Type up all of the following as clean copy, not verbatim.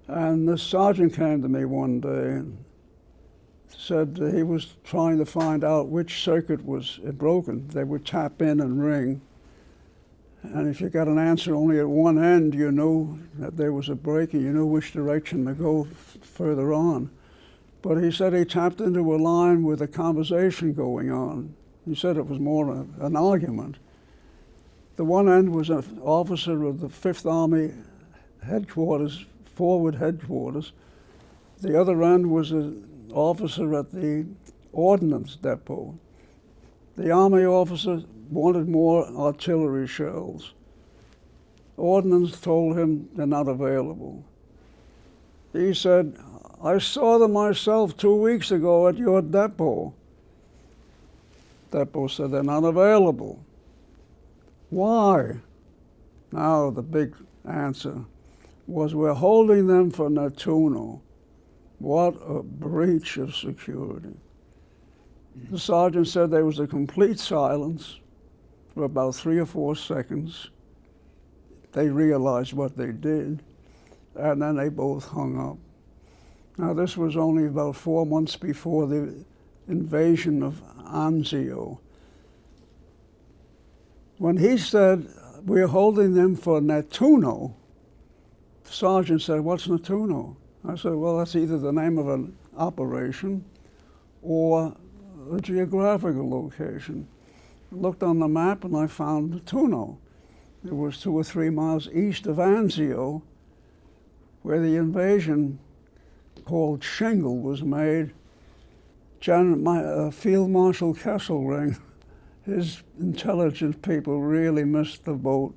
And this sergeant came to me one day and said that he was trying to find out which circuit was broken. They would tap in and ring. And if you got an answer only at one end, you knew that there was a break and you knew which direction to go further on. But he said he tapped into a line with a conversation going on. He said it was more an argument. The one end was an officer of the 5th Army headquarters, forward headquarters. The other end was an officer at the ordnance depot. The Army officer wanted more artillery shells. Ordnance told him they're not available. He said, I saw them myself 2 weeks ago at your depot. Depot said they're not available. Why? Now the big answer was, we're holding them for Nettuno. What a breach of security. The sergeant said there was a complete silence for about 3 or 4 seconds. They realized what they did, and then they both hung up. Now this was only about 4 months before the invasion of Anzio. When he said, we're holding them for Nettuno, the sergeant said, what's Nettuno? I said, well, that's either the name of an operation or a geographical location. I looked on the map and I found Nettuno. It was 2 or 3 miles east of Anzio, where the invasion called Shingle was made. Field Marshal Kesselring, his intelligence people really missed the boat,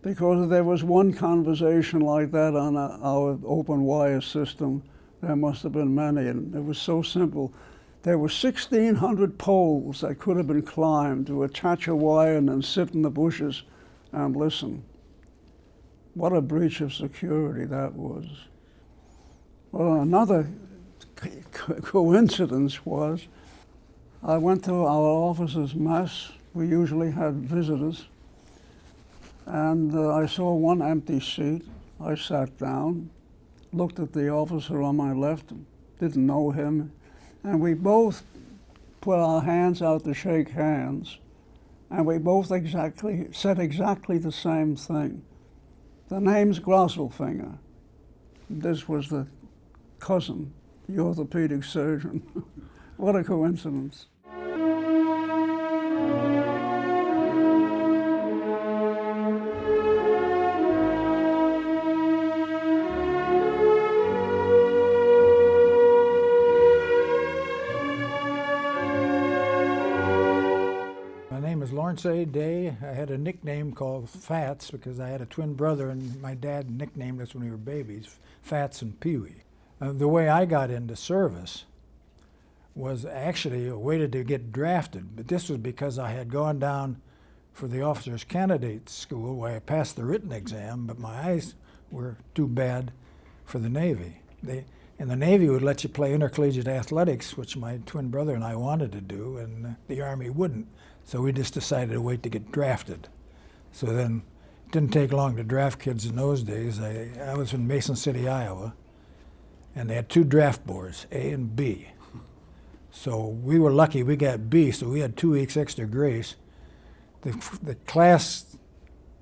because if there was one conversation like that on our open wire system, there must have been many, and it was so simple. There were 1,600 poles that could have been climbed to attach a wire and then sit in the bushes and listen. What a breach of security that was. Well, another coincidence was, I went to our officers' mess. We usually had visitors. And I saw one empty seat. I sat down, looked at the officer on my left, didn't know him, and we both put our hands out to shake hands, and we both said exactly the same thing. The name's Grosselfinger. This was the cousin, the orthopedic surgeon. What a coincidence. Lawrence A. Day. I had a nickname called Fats because I had a twin brother, and my dad nicknamed us when we were babies, Fats and Pee-wee. The way I got into service was actually a way to get drafted, but this was because I had gone down for the officers' candidate school where I passed the written exam, but my eyes were too bad for the Navy. And the Navy would let you play intercollegiate athletics, which my twin brother and I wanted to do, and the Army wouldn't. So we just decided to wait to get drafted. So then it didn't take long to draft kids in those days. I was in Mason City, Iowa, and they had 2 draft boards, A and B. So we were lucky, we got B, so we had 2 weeks extra grace. The class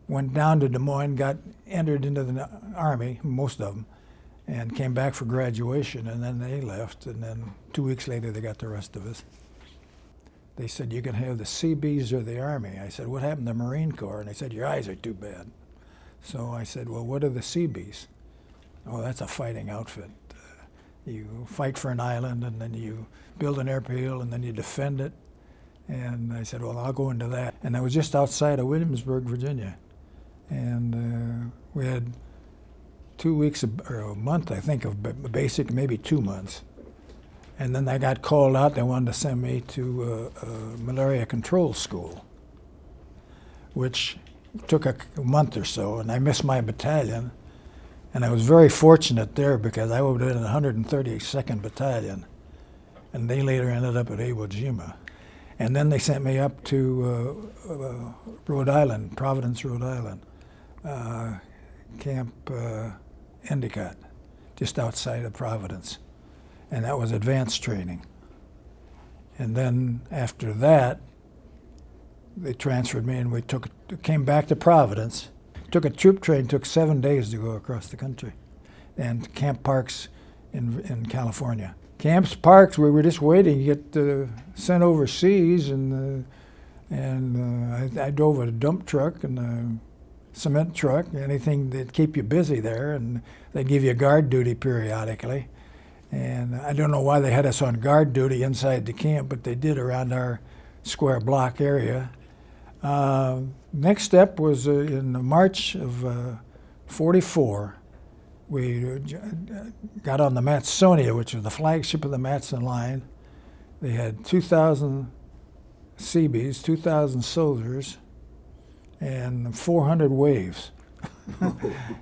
went down to Des Moines, got entered into the Army, most of them, and came back for graduation, and then they left, and then 2 weeks later they got the rest of us. They said, you can have the Seabees or the Army. I said, what happened to the Marine Corps? And they said, your eyes are too bad. So I said, well, what are the Seabees? Oh, that's a fighting outfit. You fight for an island, and then you build an airfield, and then you defend it. And I said, well, I'll go into that. And I was just outside of Williamsburg, Virginia. And we had 2 weeks, or a month, I think, of basic, maybe 2 months. And then I got called out. They wanted to send me to a malaria control school, which took a month or so, and I missed my battalion. And I was very fortunate there because I would have been in the 132nd Battalion, and they later ended up at Iwo Jima. And then they sent me up to Rhode Island, Providence, Rhode Island, Camp Endicott, just outside of Providence. And that was advanced training. And then after that, they transferred me, and we came back to Providence. Took a troop train, took 7 days to go across the country, and Camp Parks in California. Camps Parks, we were just waiting to get sent overseas, and I drove a dump truck and a cement truck, anything that'd keep you busy there, and they'd give you guard duty periodically. And I don't know why they had us on guard duty inside the camp, but they did around our square block area. Next step was in March of 44. We got on the Matsonia, which was the flagship of the Matson Line. They had 2,000 Seabees, 2,000 soldiers, and 400 waves.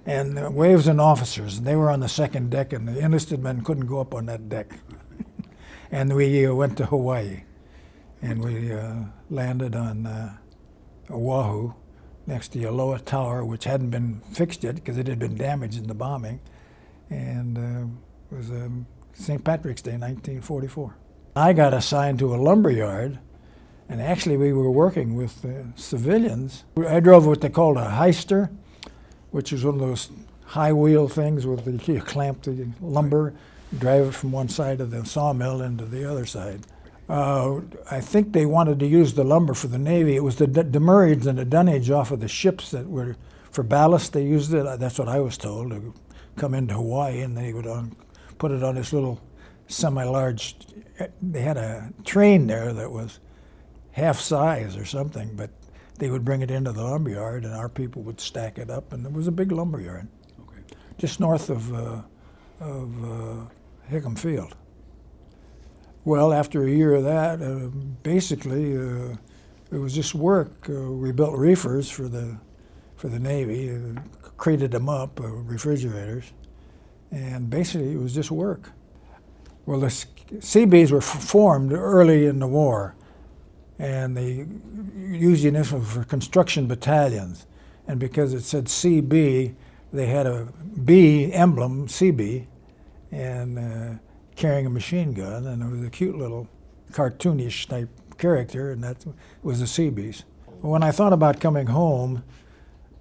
And waves and officers, and they were on the second deck, and the enlisted men couldn't go up on that deck. And we went to Hawaii, and we landed on Oahu, next to Aloha Tower, which hadn't been fixed yet because it had been damaged in the bombing. And it was St. Patrick's Day, 1944. I got assigned to a lumber yard, and actually we were working with civilians. I drove what they called a heister, which is one of those high wheel things with you clamp the lumber, drive it from one side of the sawmill into the other side. I think they wanted to use the lumber for the Navy. It was the demurrage and the dunnage off of the ships that were for ballast. They used it. That's what I was told, to come into Hawaii, and they would put it on this little semi-large. They had a train there that was half size or something, but they would bring it into the lumber yard, and our people would stack it up, and it was a big lumber yard, okay, just north of Hickam Field. Well, after a year of that, basically, it was just work. We built reefers for the Navy, crated them up, refrigerators, and basically it was just work. Well, the Seabees were formed early in the war, and they used the initial for construction battalions. And because it said CB, they had a B emblem, CB, and carrying a machine gun, and it was a cute little cartoonish type character, and that was the Seabees. When I thought about coming home,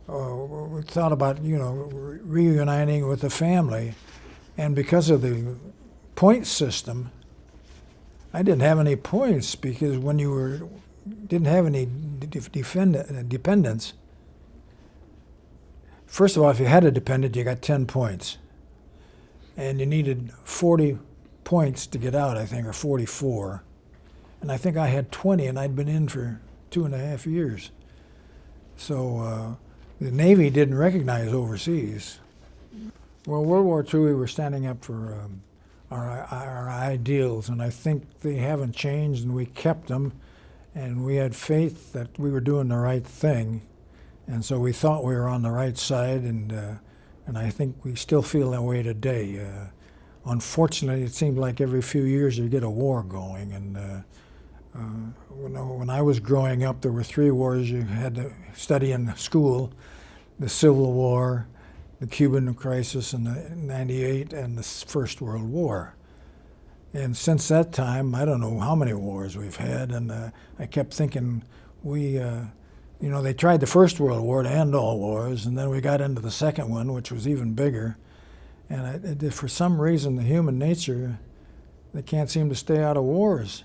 we thought about, reuniting with the family, and because of the point system, I didn't have any points, because when you didn't have any dependents, first of all, if you had a dependent, you got 10 points, and you needed 40 points to get out, I think, or 44. And I think I had 20, and I'd been in for 2.5 years. So the Navy didn't recognize overseas. Well, World War II, we were standing up for our ideals, and I think they haven't changed, and we kept them, and we had faith that we were doing the right thing, and so we thought we were on the right side, and I think we still feel that way today. Unfortunately, it seemed like every few years you get a war going, and when I was growing up, there were 3 wars you had to study in school: the Civil War, the Cuban crisis in '98, and the First World War. And since that time, I don't know how many wars we've had, and I kept thinking, they tried the First World War to end all wars, and then we got into the second one, which was even bigger. And for some reason, the human nature, they can't seem to stay out of wars.